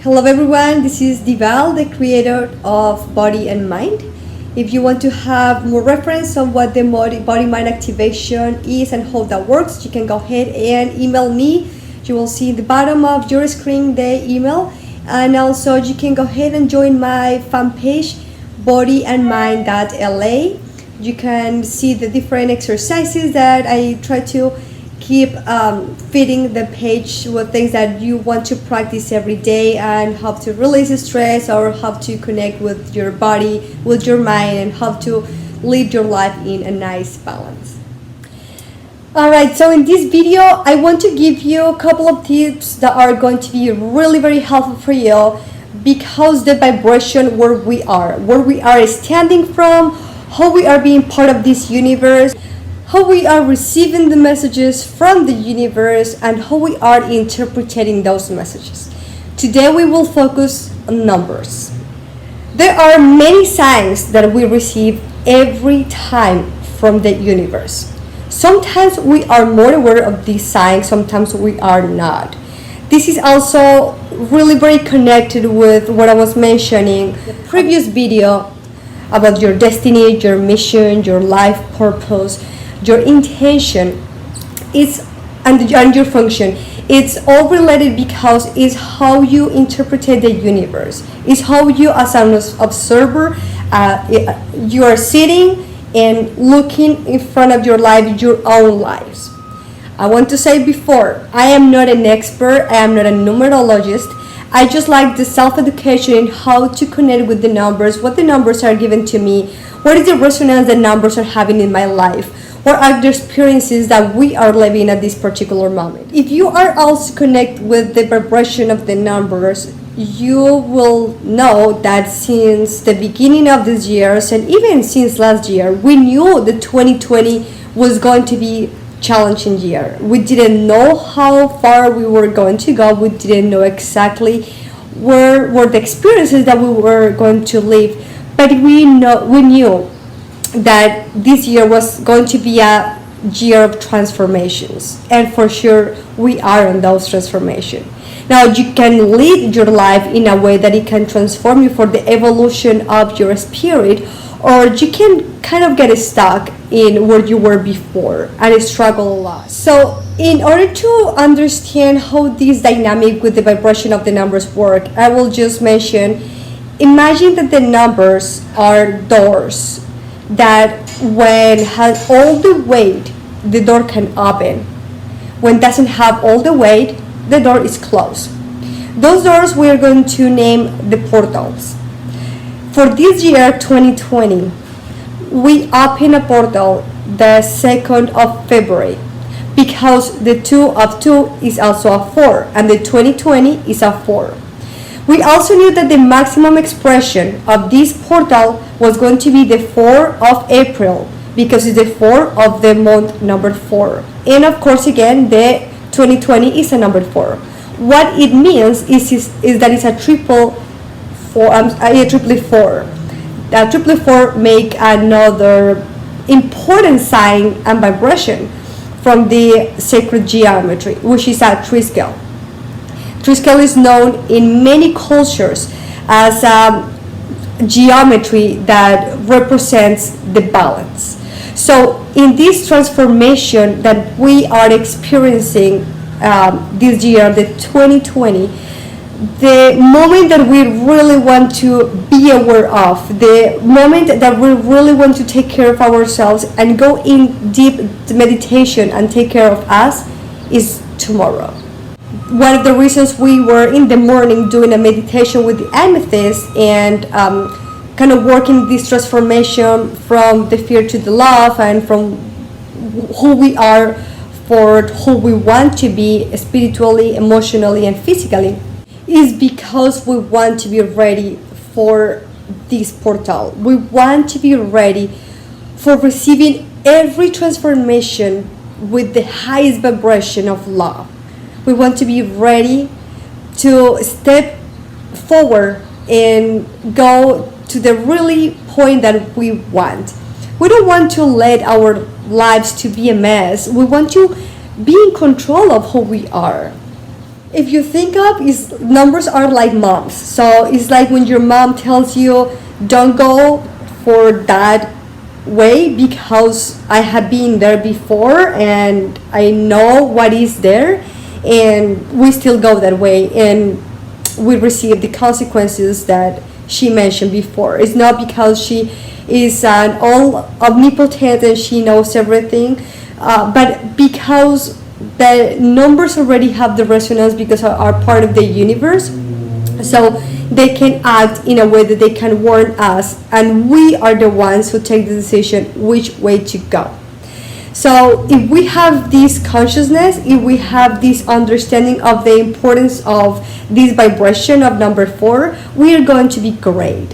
Hello everyone, this is Dival, the creator of Body and Mind. If you want to have more reference on what the body-mind activation is and how that works, you can go ahead and email me. You will see in the bottom of your screen the email. And also you can go ahead and join my fan page, bodyandmind.la. You can see the different exercises that I try to keep feeding the page with things that you want to practice every day and how to release stress or how to connect with your body, with your mind, and how to live your life in a nice balance. Alright, so in this video I want to give you a couple of tips that are going to be really very helpful for you, because the vibration where we are standing from, how we are being part of this universe, how we are receiving the messages from the universe, and how we are interpreting those messages. Today we will focus on numbers. There are many signs that we receive every time from the universe. Sometimes we are more aware of these signs, sometimes we are not. This is also really very connected with what I was mentioning in the previous video about your destiny, your mission, your life purpose, your intention and your function. It's all related because it's how you interpret the universe. It's how you, as an observer, you are sitting and looking in front of your life, your own lives. I want to say before, I am not an expert, I am not a numerologist. I just like the self-education in how to connect with the numbers, what the numbers are given to me, what is the resonance the numbers are having in my life, what are the experiences that we are living at this particular moment. If you are also connected with the vibration of the numbers, you will know that since the beginning of this year, and even since last year, we knew that 2020 was going to be challenging year. We didn't know how far we were going to go. We didn't know exactly where were the experiences that we were going to live, but we knew that this year was going to be a year of transformations, and for sure we are on those transformations. Now you can lead your life in a way that it can transform you for the evolution of your spirit, or you can kind of get stuck in where you were before and struggle a lot. So in order to understand how this dynamic with the vibration of the numbers work, I will just mention, imagine that the numbers are doors that when has all the weight, the door can open. When doesn't have all the weight, the door is closed. Those doors we are going to name the portals. For this year 2020, we open a portal the 2nd of February because the 2 of 2 is also a 4 and the 2020 is a 4. We also knew that the maximum expression of this portal was going to be the 4 of April because it's the 4 of the month number 4. And of course again the 2020 is a number 4. What it means is that it's a triple 4. That triple 4 make another important sign and vibration from the sacred geometry, which is a 3 scale. 3 scale is known in many cultures as a geometry that represents the balance. So in this transformation that we are experiencing this year, the 2020, the moment that we really want to be aware of, the moment that we really want to take care of ourselves and go in deep meditation and take care of us is tomorrow. One of the reasons we were in the morning doing a meditation with the amethyst and kind of working this transformation from the fear to the love and from who we are for who we want to be spiritually, emotionally, and physically, is because we want to be ready for this portal. We want to be ready for receiving every transformation with the highest vibration of love. We want to be ready to step forward and go to the really point that we want. We don't want to let our lives to be a mess. We want to be in control of who we are. If you think of is numbers are like moms. So it's like when your mom tells you don't go for that way because I have been there before and I know what is there, and we still go that way and we receive the consequences that she mentioned before. It's not because she is an all omnipotent and she knows everything, but because the numbers already have the resonance because are part of the universe, so they can act in a way that they can warn us, and we are the ones who take the decision which way to go. So if we have this consciousness, if we have this understanding of the importance of this vibration of number 4, we are going to be great.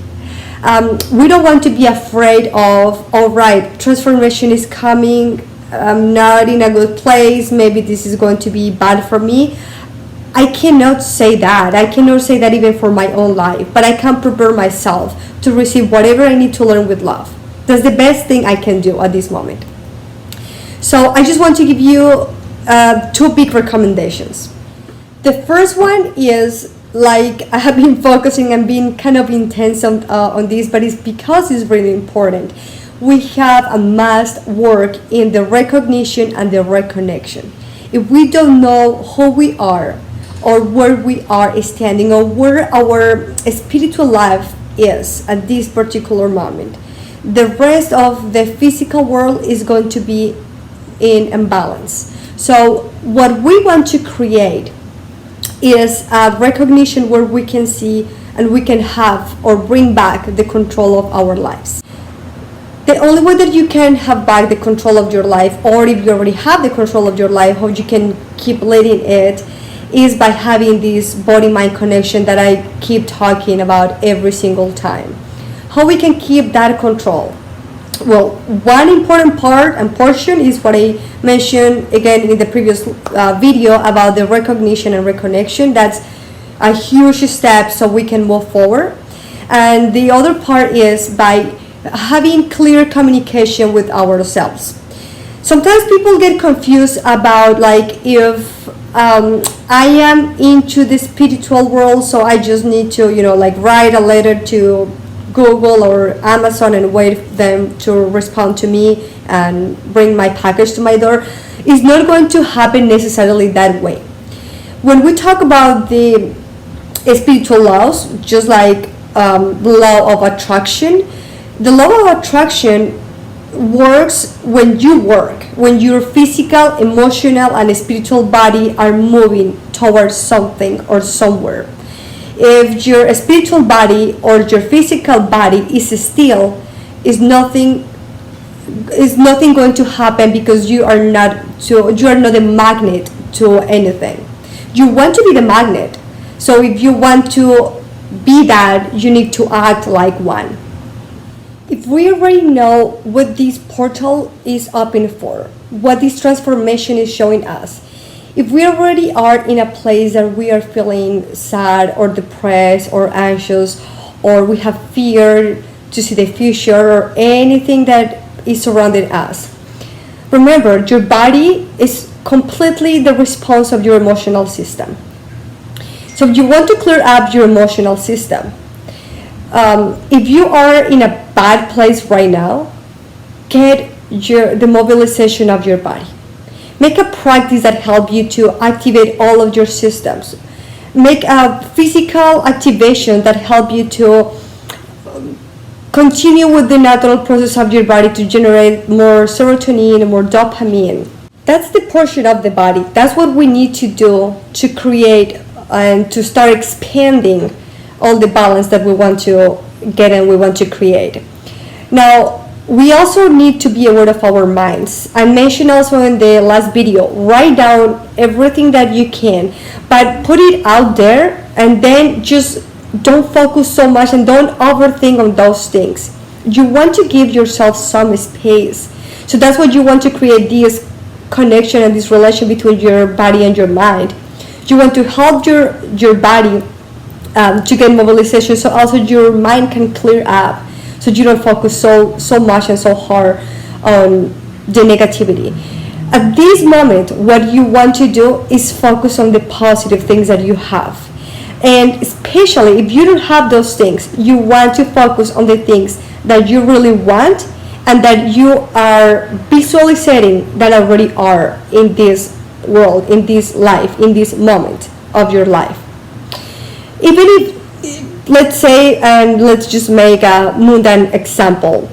We don't want to be afraid of, all right, transformation is coming, I'm not in a good place, maybe this is going to be bad for me. I cannot say that. I cannot say that even for my own life, but I can prepare myself to receive whatever I need to learn with love. That's the best thing I can do at this moment. So I just want to give you 2 big recommendations. The first one is, like, I have been focusing and being kind of intense on this, but it's because it's really important. We have a must work in the recognition and the reconnection. If we don't know who we are or where we are standing or where our spiritual life is at this particular moment, the rest of the physical world is going to be in imbalance. So what we want to create is a recognition where we can see and we can have or bring back the control of our lives. The only way that you can have back the control of your life, or if you already have the control of your life, how you can keep leading it, is by having this body-mind connection that I keep talking about every single time. How we can keep that control? Well, one important part and portion is what I mentioned again in the previous video about the recognition and reconnection. That's a huge step so we can move forward. And the other part is by having clear communication with ourselves. Sometimes people get confused about, like, if I am into the spiritual world, so I just need to, like, write a letter to Google or Amazon and wait for them to respond to me and bring my package to my door. It's not going to happen necessarily that way. When we talk about the spiritual laws, just like the law of attraction, the law of attraction works when you work, when your physical, emotional, and spiritual body are moving towards something or somewhere. If your spiritual body or your physical body is still, is nothing going to happen, because you are not a magnet to anything. You want to be the magnet. So if you want to be that, you need to act like one. If we already know what this portal is open for, what this transformation is showing us, if we already are in a place that we are feeling sad or depressed or anxious, or we have fear to see the future or anything that is surrounding us, remember, your body is completely the response of your emotional system. So you want to clear up your emotional system. If you are in a bad place right now, get the mobilization of your body. Make a practice that helps you to activate all of your systems. Make a physical activation that helps you to continue with the natural process of your body to generate more serotonin and more dopamine. That's the portion of the body. That's what we need to do to create and to start expanding all the balance that we want to get and we want to create. Now, we also need to be aware of our minds. I mentioned also in the last video, write down everything that you can, but put it out there, and then just don't focus so much and don't overthink on those things. You want to give yourself some space. So that's what you want to create, this connection and this relation between your body and your mind. You want to help your body to get mobilization, so also your mind can clear up, so you don't focus so much and so hard on the negativity. At this moment, what you want to do is focus on the positive things that you have. And especially if you don't have those things, you want to focus on the things that you really want and that you are visualizing that already are in this world, in this life, in this moment of your life. Even if, let's say, and let's just make a mundane example.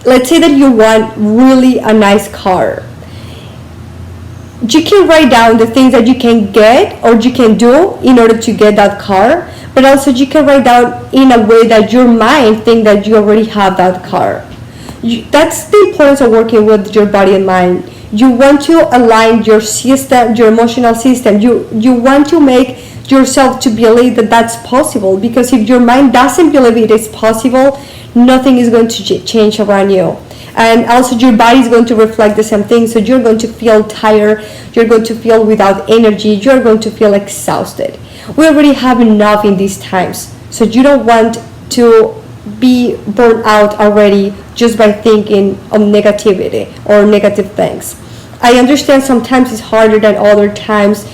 Let's say that you want really a nice car. You can write down the things that you can get or you can do in order to get that car, but also you can write down in a way that your mind think that you already have that car. That's the importance of working with your body and mind. You want to align your system, your emotional system. You want to make yourself to believe that that's possible, because if your mind doesn't believe it is possible, nothing is going to change around you. And also your body is going to reflect the same thing, so you're going to feel tired, you're going to feel without energy, you're going to feel exhausted. We already have enough in these times, so you don't want to be burned out already just by thinking of negativity or negative things. I understand sometimes it's harder than other times.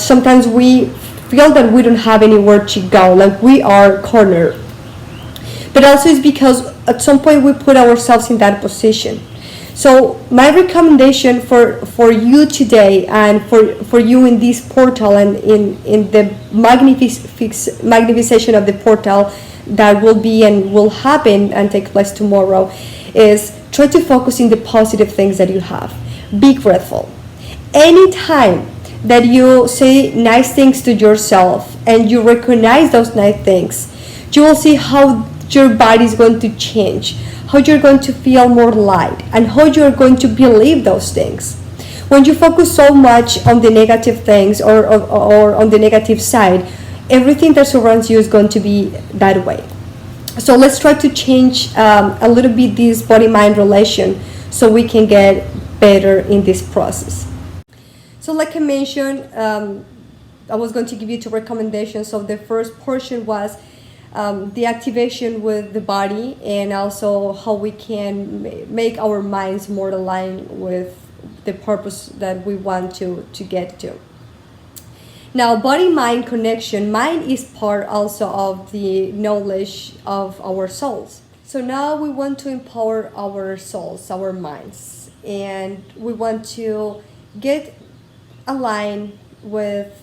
Sometimes we feel that we don't have anywhere to go, like we are cornered. But also it's because at some point we put ourselves in that position. So my recommendation for you today and for you in this portal and in the magnification of the portal that will be and will happen and take place tomorrow is try to focus in the positive things that you have. Be grateful. Anytime that you say nice things to yourself and you recognize those nice things, you will see how your body is going to change, how you're going to feel more light, and how you're going to believe those things. When you focus so much on the negative things or on the negative side, everything that surrounds you is going to be that way. So let's try to change a little bit this body-mind relation so we can get better in this process. So like I mentioned, I was going to give you two recommendations. So the first portion was the activation with the body, and also how we can make our minds more aligned with the purpose that we want to get to. Now, body-mind connection, mind is part also of the knowledge of our souls. So now we want to empower our souls, our minds, and we want to get aligned with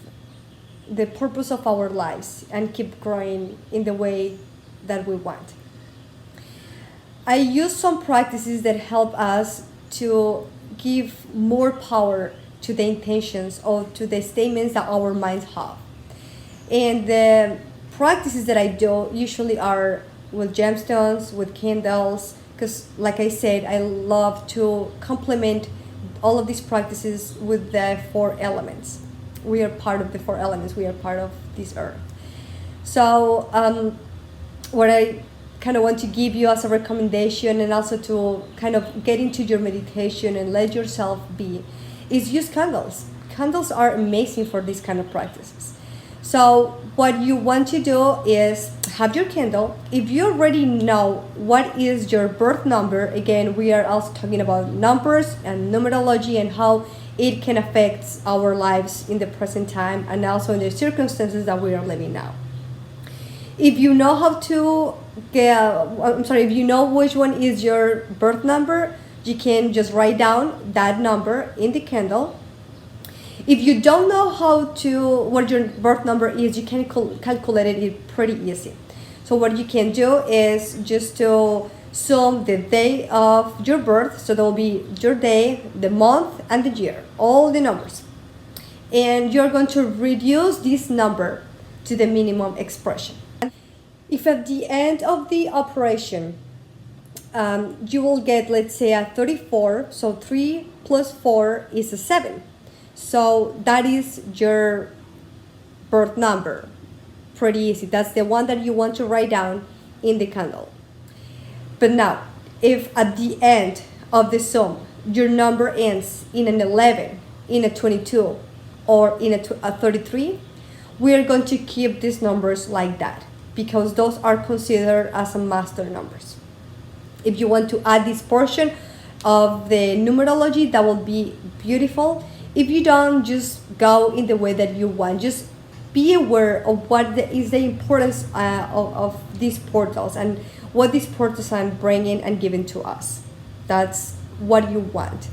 the purpose of our lives and keep growing in the way that we want. I use some practices that help us to give more power to the intentions or to the statements that our minds have. And the practices that I do usually are with gemstones, with candles, because like I said, I love to complement all of these practices with the 4 elements. We are part of the 4 elements. We are part of this earth. So what I kind of want to give you as a recommendation, and also to kind of get into your meditation and let yourself be, is use candles. Candles are amazing for these kind of practices. So what you want to do is have your candle. If you already know what is your birth number, again, we are also talking about numbers and numerology and how it can affect our lives in the present time and also in the circumstances that we are living now. If you know how to if you know which one is your birth number, you can just write down that number in the candle. If you don't know what your birth number is, you can calculate it pretty easy. So what you can do is just to sum the day of your birth, so there will be your day, the month, and the year, all the numbers. And you're going to reduce this number to the minimum expression. If at the end of the operation, you will get, let's say, a 34, so 3 plus 4 is a 7. So that is your birth number. Pretty easy. That's the one that you want to write down in the candle. But now, if at the end of the sum, your number ends in an 11, in a 22, or in a 33, we are going to keep these numbers like that, because those are considered as a master numbers. If you want to add this portion, of the numerology, that will be beautiful. If you don't, just go in the way that you want. Just be aware of what is the importance of these portals and what these portals are bringing and giving to us. That's what you want.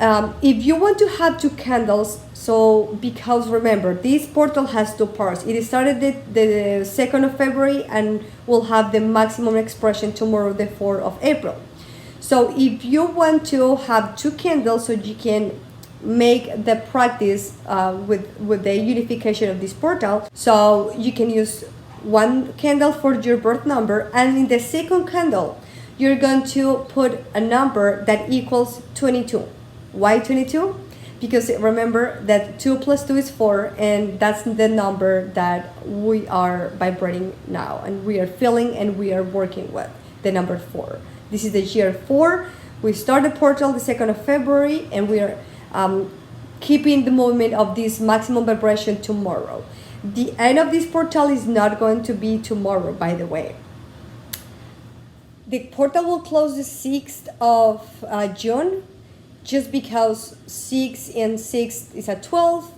If you want to have two candles, so because remember, this portal has two parts. It started the 2nd of February and will have the maximum expression tomorrow, the 4th of April. So if you want to have two candles, so you can make the practice with the unification of this portal, so you can use one candle for your birth number, and in the second candle you're going to put a number that equals 22. Why 22? Because remember that 2 plus 2 is 4, and that's the number that we are vibrating now, and we are feeling and we are working with the number 4. This is the year 4. We start the portal the 2nd of February, and we are keeping the movement of this maximum vibration tomorrow. The end of this portal is not going to be tomorrow, by the way. The portal will close the 6th of June, just because 6 and 6 is a 12.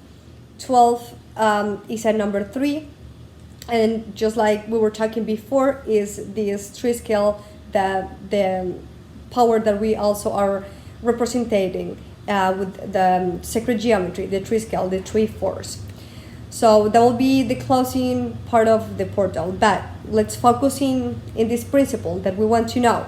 12 is a number 3. And just like we were talking before, is this 3 scale, the power that we also are representing with the sacred geometry, the 3 scale, the 3 force. So that will be the closing part of the portal. But let's focus in this principle that we want to know.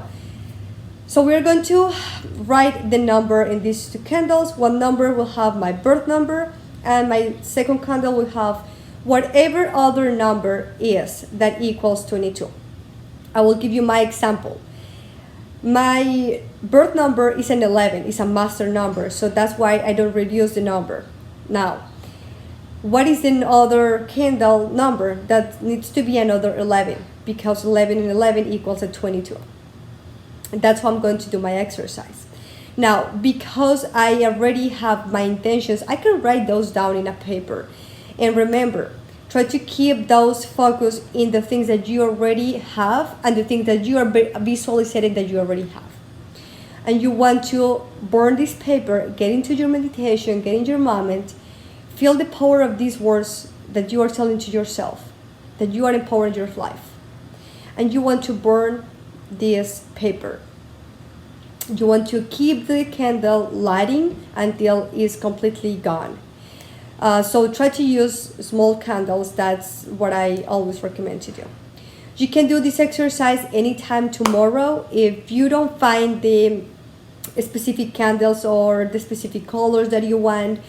So we're going to write the number in these two candles. One number will have my birth number, and my second candle will have whatever other number is that equals 22. I will give you my example. My birth number is an 11, it's a master number, so that's why I don't reduce the number. Now, what is the other candle number? That needs to be another 11, because 11 and 11 equals a 22. And that's how I'm going to do my exercise. Now, because I already have my intentions, I can write those down in a paper. And remember, try to keep those focus in the things that you already have and the things that you are visualizing that you already have. And you want to burn this paper, get into your meditation, get in your moment, feel the power of these words that you are telling to yourself, that you are empowering your life. And you want to burn this paper. You want to keep the candle lighting until it's completely gone. So try to use small candles. That's what I always recommend to do. You can do this exercise anytime tomorrow. If you don't find the specific candles or the specific colors that you want,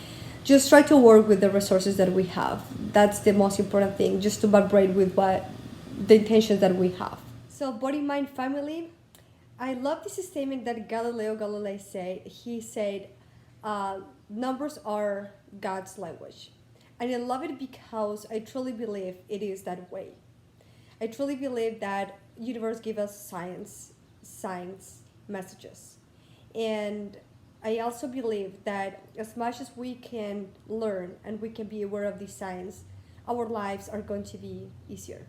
just try to work with the resources that we have. That's the most important thing, just to vibrate with what the intentions that we have. So body, mind, family. I love this statement that Galileo Galilei said. He said, numbers are God's language. And I love it because I truly believe it is that way. I truly believe that universe gives us signs, messages. And I also believe that as much as we can learn and we can be aware of these signs, our lives are going to be easier.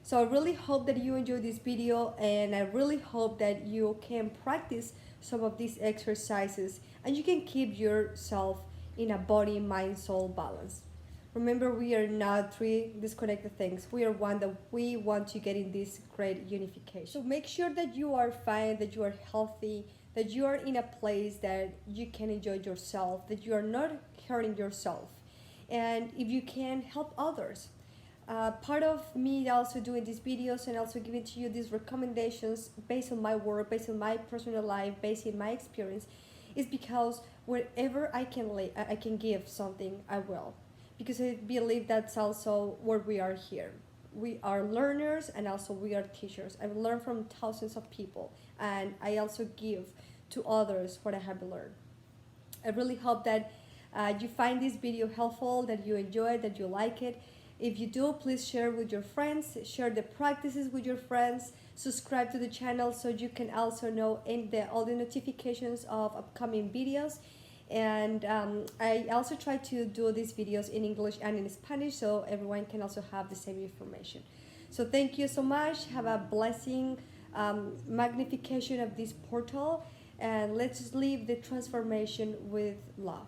So I really hope that you enjoyed this video, and I really hope that you can practice some of these exercises and you can keep yourself in a body, mind, soul balance. Remember, we are not three disconnected things. We are one, that we want to get in this great unification. So make sure that you are fine, that you are healthy, that you are in a place that you can enjoy yourself, that you are not hurting yourself. And if you can, help others. Part of me also doing these videos and also giving to you these recommendations based on my work, based on my personal life, based on my experience, is because wherever I can give something, I will. Because I believe that's also where we are here. We are learners and also we are teachers. I've learned from thousands of people, and I also give to others what I have learned. I really hope that you find this video helpful, that you enjoy it, that you like it. If you do, please share with your friends, share the practices with your friends, subscribe to the channel so you can also know all the notifications of upcoming videos. And I also try to do these videos in English and in Spanish so everyone can also have the same information. So thank you so much. Have a blessing magnification of this portal, and let's leave the transformation with love.